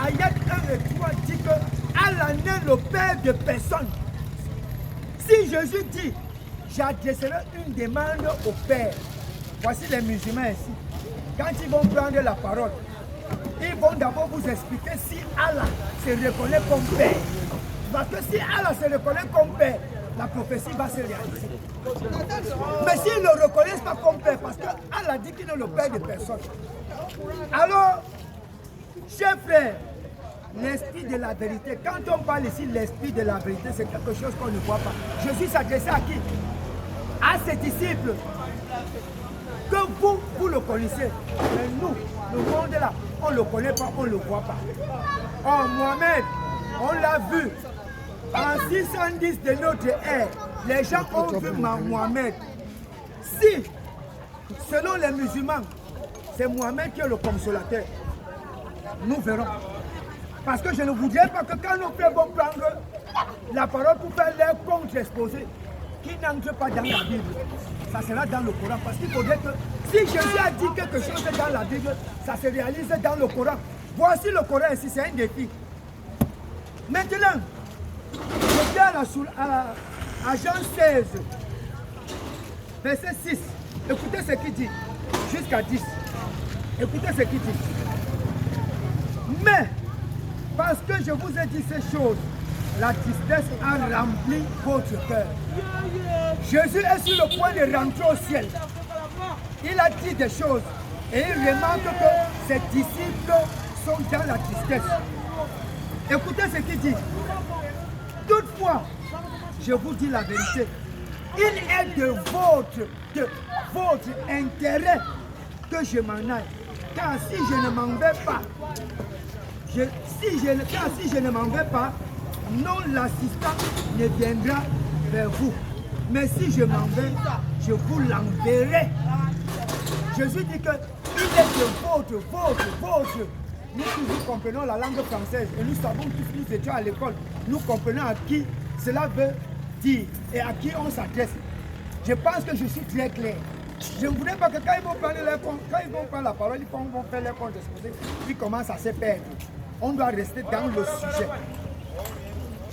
Ayat 1 et 3 dit que Allah n'est le Père de personne. Si Jésus dit, j'adresserai une demande au Père, voici les musulmans ici. Quand ils vont prendre la parole, ils vont d'abord vous expliquer si Allah se reconnaît comme Père. Parce que si Allah se reconnaît comme Père, la prophétie va se réaliser. Mais s'ils ne le reconnaissent pas comme Père, parce que Allah dit qu'il est le Père de personne. Alors, chers frères, l'esprit de la vérité, quand on parle ici l'esprit de la vérité, c'est quelque chose qu'on ne voit pas. Jésus s'adressait à qui? À ses disciples. Que vous le connaissez. Mais nous, le monde là, on ne le connaît pas, on ne le voit pas. Oh, Mohamed, on l'a vu. En 610 de notre ère, les gens ont vu Mohamed. Si, selon les musulmans, c'est Mohamed qui est le consolateur, nous verrons. Parce que je ne voudrais pas que quand nos frères vont prendre la parole pour faire leur contre-exposé, qu'ils n'entrent pas dans la Bible. Ça sera dans le Coran. Parce qu'il faudrait que, si Jésus a dit quelque chose dans la Bible, ça se réalise dans le Coran. Voici le Coran ici, c'est un défi. Maintenant, je viens à Jean 16, verset 6. Écoutez ce qu'il dit, jusqu'à 10. Écoutez ce qu'il dit. Mais, parce que je vous ai dit ces choses, la tristesse a rempli votre cœur. Jésus est sur le point de rentrer au ciel. Il a dit des choses et il remarque que ses disciples sont dans la tristesse. Écoutez ce qu'il dit. Toutefois, je vous dis la vérité, il est de votre intérêt que je m'en aille. Car si je ne m'en vais pas, si je ne m'en vais pas, non, l'assistant ne viendra vers vous. Mais si je m'en vais, je vous l'enverrai. Jésus dit que il est de votre. Nous tous comprenons la langue française et nous savons tous, nous étions à l'école. Nous comprenons à qui cela veut dire et à qui on s'adresse. Je pense que je suis très clair. Je ne voudrais pas que quand ils vont prendre la parole, ils vont faire leur contre-exposé, ils commencent à se perdre. On doit rester dans le sujet.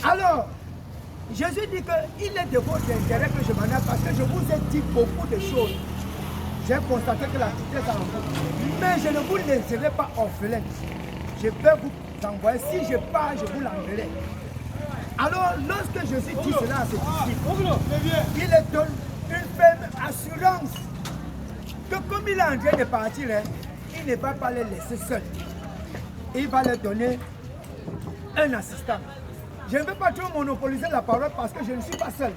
Alors, Jésus dit qu'il est de votre intérêt que je m'en aille parce que je vous ai dit beaucoup de choses. J'ai constaté que la tristesse a vous. Mais je ne vous laisserai pas orphelin. Je peux vous envoyer. Si je pars, je vous l'enverrai. Alors, lorsque Jésus dit cela à ses disciples, il leur donne une ferme assurance que comme il est en train de partir, il ne va pas les laisser seuls. Il va leur donner un assistant. Je ne veux pas trop monopoliser la parole parce que je ne suis pas seul.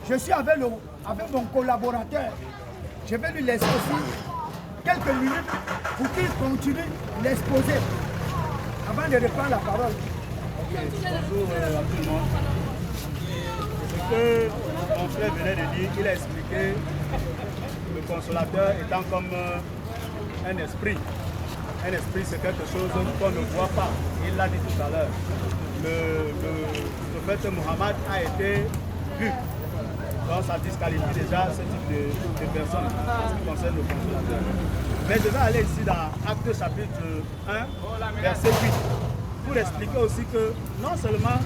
Je suis avec mon collaborateur. Je vais lui laisser aussi quelques minutes pour qu'il continue l'exposer avant de reprendre la parole. Okay. Bonjour à tout le monde. Ce que mon frère venait de dire, il a expliqué le consolateur étant comme un esprit. Un esprit, c'est quelque chose qu'on ne voit pas. Il l'a dit tout à l'heure. Le prophète Mohammed a été vu. Donc ça disqualifie déjà ce type de personnes en ce qui concerne le consolateur. Mais je vais aller ici dans Actes chapitre 1, verset 8, pour expliquer aussi que non seulement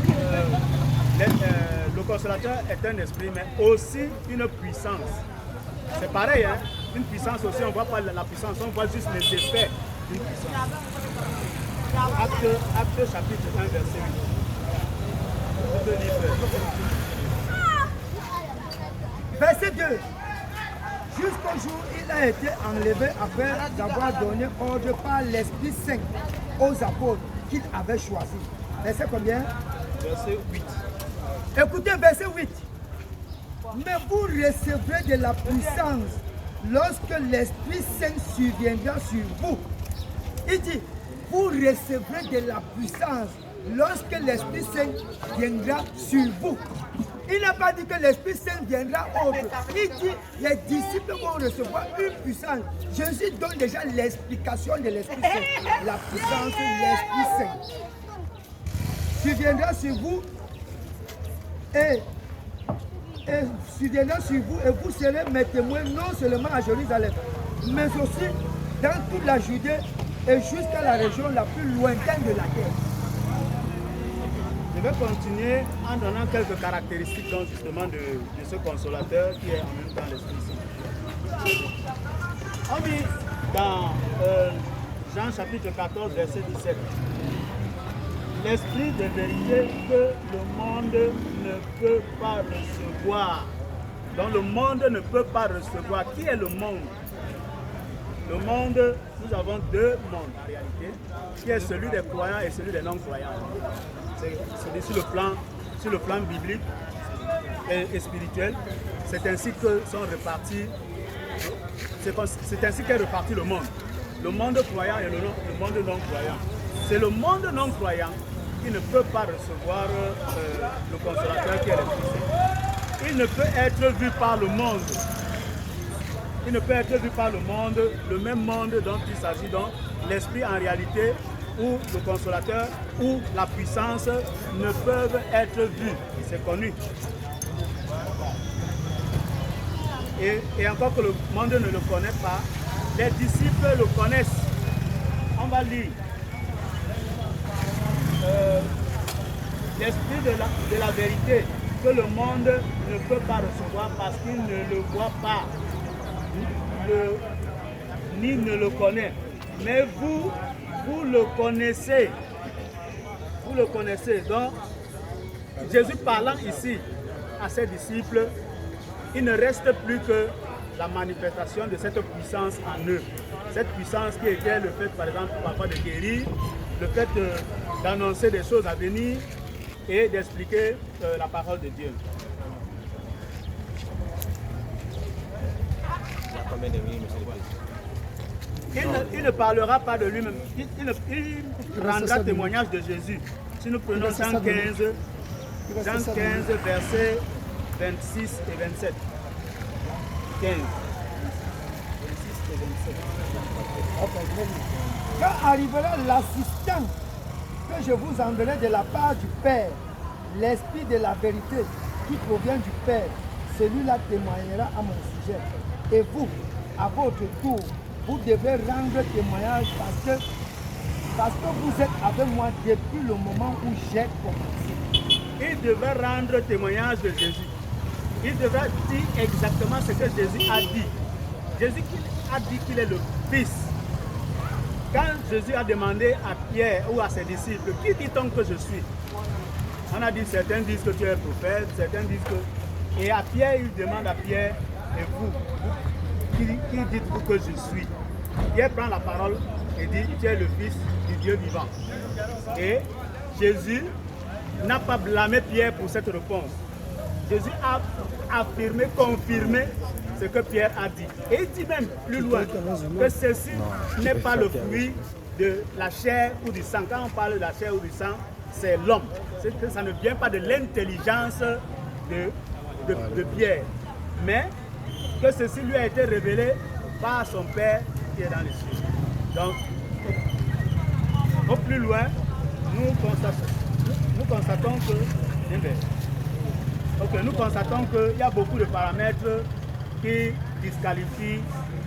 le consolateur est un esprit, mais aussi une puissance. C'est pareil, hein? Une puissance aussi, on ne voit pas la puissance, on voit juste les effets d'une puissance. Actes chapitre 1, verset 8. Verset 2. Jusqu'au jour où il a été enlevé après avoir donné ordre par l'Esprit Saint aux apôtres qu'il avait choisis. Verset combien? Verset 8. Écoutez, verset 8. Mais vous recevrez de la puissance lorsque l'Esprit Saint surviendra sur vous. Il dit, vous recevrez de la puissance lorsque l'Esprit Saint viendra sur vous. Il n'a pas dit que l'Esprit Saint viendra autre. Il dit les disciples vont recevoir une puissance. Jésus donne déjà l'explication de l'Esprit Saint. La puissance de l'Esprit Saint. Surviendra sur vous et surviendra sur vous et vous serez mes témoins non seulement à Jérusalem, mais aussi dans toute la Judée et jusqu'à la région la plus lointaine de la terre. Je vais continuer en donnant quelques caractéristiques donc, justement de ce consolateur qui est en même temps l'Esprit Saint. On dit dans Jean chapitre 14, verset 17, l'Esprit de vérité que le monde ne peut pas recevoir. Donc le monde ne peut pas recevoir. Qui est le monde? Le monde, nous avons deux mondes en réalité, qui est celui des croyants et celui des non-croyants. C'est sur le plan biblique et spirituel. C'est ainsi que sont répartis, c'est ainsi qu'est réparti le monde. Le monde croyant et le monde non-croyant. C'est le monde non-croyant qui ne peut pas recevoir le consolateur qui est l'Esprit Saint. Il ne peut être vu par le monde. Il ne peut être vu par le monde, le même monde dont il s'agit, donc l'Esprit en réalité, ou le consolateur, ou la puissance ne peuvent être vus. C'est connu. Et encore que le monde ne le connaît pas, les disciples le connaissent. On va lire. L'Esprit de la vérité que le monde ne peut pas recevoir parce qu'il ne le voit pas, ni ne le connaît. Mais vous le connaissez. Vous le connaissez. Donc, Jésus parlant ici à ses disciples, il ne reste plus que la manifestation de cette puissance en eux. Cette puissance qui était le fait, par exemple, parfois de guérir, le fait d'annoncer des choses à venir et d'expliquer la parole de Dieu. Il ne parlera pas de lui-même. Il rendra témoignage de Jésus. Si nous prenons Jean 15, versets 26 et 27. 15. 26 et 27. Quand arrivera l'assistant que je vous enverrai de la part du Père, l'Esprit de la vérité qui provient du Père, celui-là témoignera à mon sujet. Et vous, à votre tour, vous devez rendre témoignage parce que vous êtes avec moi depuis le moment où j'ai commencé. Il devait rendre témoignage de Jésus. Il devait dire exactement ce que Jésus a dit. Jésus a dit qu'il est le Fils. Quand Jésus a demandé à Pierre ou à ses disciples, qui dit-on que je suis? On a dit, certains disent que tu es prophète, certains disent que... Et à Pierre, il demande à Pierre, et vous qui dites-vous que je suis? Pierre prend la parole et dit, tu es le Fils du Dieu vivant. Et Jésus n'a pas blâmé Pierre pour cette réponse. Jésus a affirmé, confirmé ce que Pierre a dit. Et il dit même plus loin que ceci n'est pas le fruit de la chair ou du sang. Quand on parle de la chair ou du sang, c'est l'homme. C'est que ça ne vient pas de l'intelligence de Pierre. Mais que ceci lui a été révélé par son Père qui est dans les cieux. Donc, au plus loin, nous constatons qu'il y a beaucoup de paramètres qui disqualifient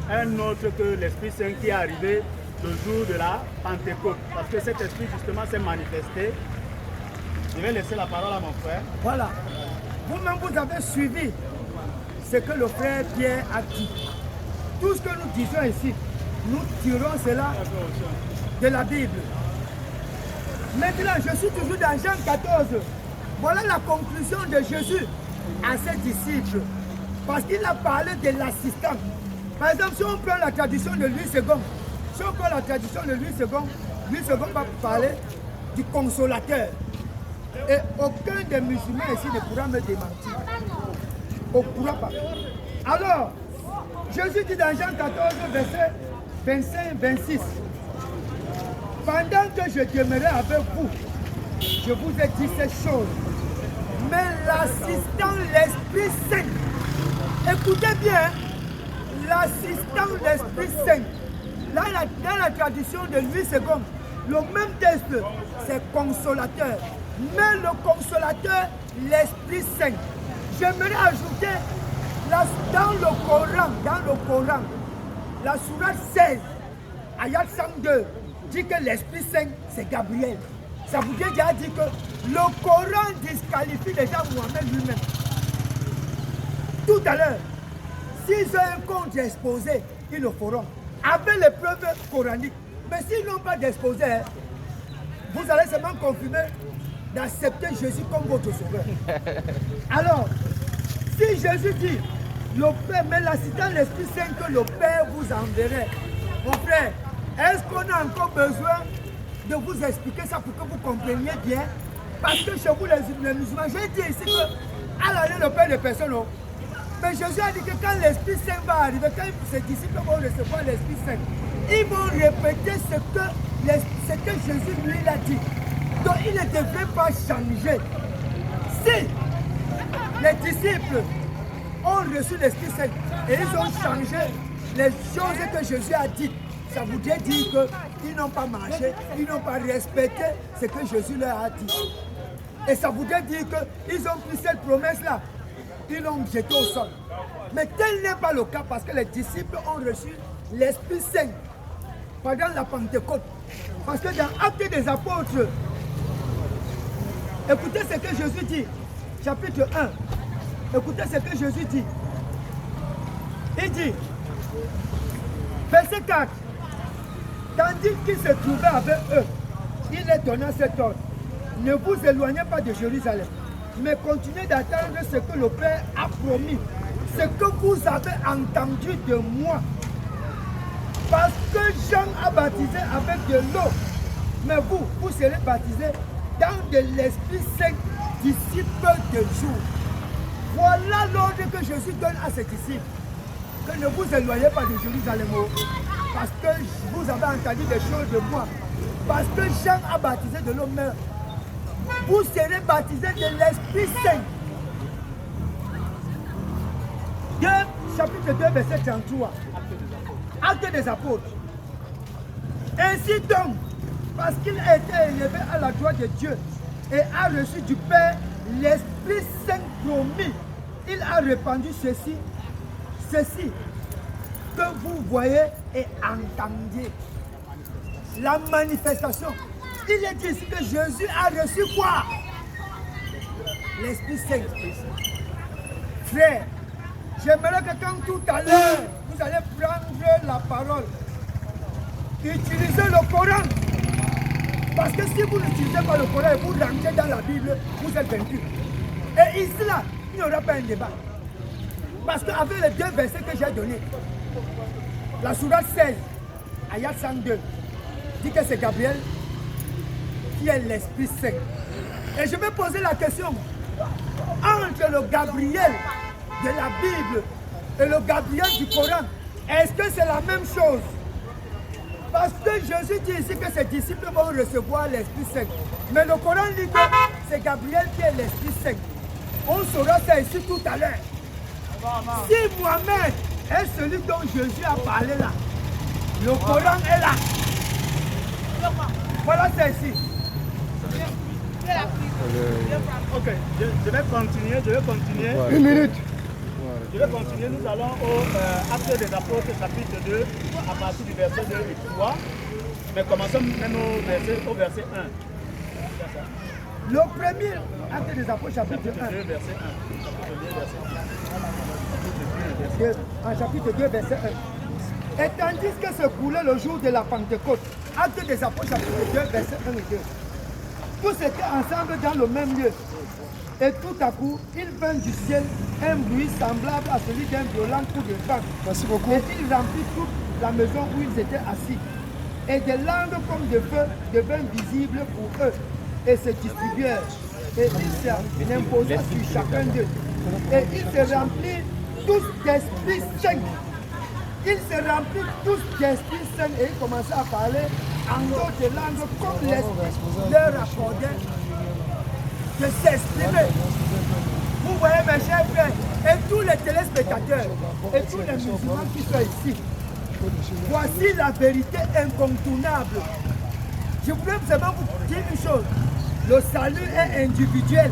un autre que l'Esprit Saint qui est arrivé le jour de la Pentecôte. Parce que cet esprit justement s'est manifesté. Je vais laisser la parole à mon frère. Voilà. Vous-même, vous avez suivi ce que le frère Pierre a dit. Tout ce que nous disons ici, nous tirons cela de la Bible. Maintenant, je suis toujours dans Jean 14. Voilà la conclusion de Jésus à ses disciples. Parce qu'il a parlé de l'assistant. Par exemple, si on prend la traduction de Louis II, si on prend la traduction de Louis II va parler du consolateur. Et aucun des musulmans ici ne pourra me démentir. On ne pourra pas. Alors, Jésus dit dans Jean 14, verset 25-26, pendant que je demeurais avec vous, je vous ai dit ces choses. Mais l'assistant, l'Esprit Saint, écoutez bien, l'assistant, l'Esprit Saint, là, dans la tradition de Louis II, le même texte, c'est consolateur. Mais le consolateur, l'Esprit Saint. J'aimerais ajouter dans le Coran, la sourate 16, ayat 102, dit que l'Esprit Saint, c'est Gabriel. Ça voudrait déjà dire que le Coran disqualifie déjà Mohamed lui-même. Tout à l'heure, s'ils ont un contre-exposé, ils le feront. Avec les preuves coraniques. Mais s'ils n'ont pas d'exposé, vous allez seulement confirmer d'accepter Jésus comme votre sauveur. Alors, si Jésus dit, le Père, mais là, c'est dans l'Esprit Saint que le Père vous enverrait. Mon frère, est-ce qu'on a encore besoin de vous expliquer ça pour que vous compreniez bien? Parce que chez vous, les musulmans, j'ai dit ici que Allah est le Père de personne. Mais Jésus a dit que quand l'Esprit Saint va arriver, quand ses disciples vont recevoir l'Esprit Saint, ils vont répéter ce que Jésus lui a dit. Donc il ne devrait pas changer. Si les disciples ont reçu l'Esprit Saint et ils ont changé les choses que Jésus a dites, ça voudrait dire qu'ils n'ont pas marché, ils n'ont pas respecté ce que Jésus leur a dit. Et ça voudrait dire qu'ils ont pris cette promesse-là, ils l'ont jetée au sol. Mais tel n'est pas le cas parce que les disciples ont reçu l'Esprit Saint pendant la Pentecôte. Parce que dans Actes des Apôtres, écoutez ce que Jésus dit, chapitre 1. Écoutez ce que Jésus dit. Il dit, verset 4, tandis qu'il se trouvait avec eux, il leur donna cet ordre. Ne vous éloignez pas de Jérusalem, mais continuez d'attendre ce que le Père a promis, ce que vous avez entendu de moi. Parce que Jean a baptisé avec de l'eau, mais vous serez baptisés dans de l'Esprit Saint d'ici peu de jours. Voilà l'ordre que Jésus donne à ses disciples. Que ne vous éloignez pas de Jérusalem, parce que vous avez entendu des choses de moi. Parce que Jean a baptisé de l'eau, mais vous serez baptisés de l'Esprit Saint. Chapitre 2, verset 33. Actes des Apôtres. Ainsi donc, parce qu'il a été élevé à la droite de Dieu et a reçu du Père l'Esprit Saint promis, il a répandu ceci que vous voyez et entendez. La manifestation. Il est dit ici que Jésus a reçu quoi? L'Esprit Saint. Frère, j'aimerais que quand tout à l'heure, vous allez prendre la parole, utilisez le Coran. Parce que si vous n'utilisez pas le Coran et vous rentrez dans la Bible, vous êtes vaincu. Et ici, là, il n'y aura pas un débat. Parce qu'avec les deux versets que j'ai donnés, la sourate 16, ayat 102, dit que c'est Gabriel qui est l'Esprit Saint. Et je vais poser la question, entre le Gabriel de la Bible et le Gabriel du Coran, est-ce que c'est la même chose? Parce que Jésus dit ici que ses disciples vont recevoir l'Esprit Saint. Mais le Coran dit que c'est Gabriel qui est l'Esprit Saint. On saura ça ici tout à l'heure. Si Mohamed est celui dont Jésus a parlé là, le Coran est là. Voilà ça ici. Ok, je vais continuer. Une minute. Je vais continuer, nous allons au Actes des Apôtres, chapitre 2, à partir du verset 2 et 3. Mais commençons même au verset 1. Le premier Acte des Apôtres, chapitre 1. Chapitre 2, verset 1. En chapitre 2, verset 1. Et tandis que se coulait le jour de la Pentecôte, Acte des Apôtres, chapitre 2, verset 1 et 2. Tous étaient ensemble dans le même lieu. Et tout à coup, il vint du ciel un bruit semblable à celui d'un violent coup de vent. Merci beaucoup. Et il remplit toute la maison où ils étaient assis. Et des langues comme de feu devinrent visibles pour eux et se distribuèrent. Et ils s'imposaient sur chacun d'eux. Et ils se remplirent tous d'Esprit Saint. Ils se remplirent tous d'Esprit Saint et ils commençaient à parler en d'autres langues comme l'Esprit leur accordait de s'exprimer. Vous voyez mes chers frères, et tous les téléspectateurs, et tous les musulmans qui sont ici, voici la vérité incontournable. Je voudrais seulement vous dire une chose, le salut est individuel.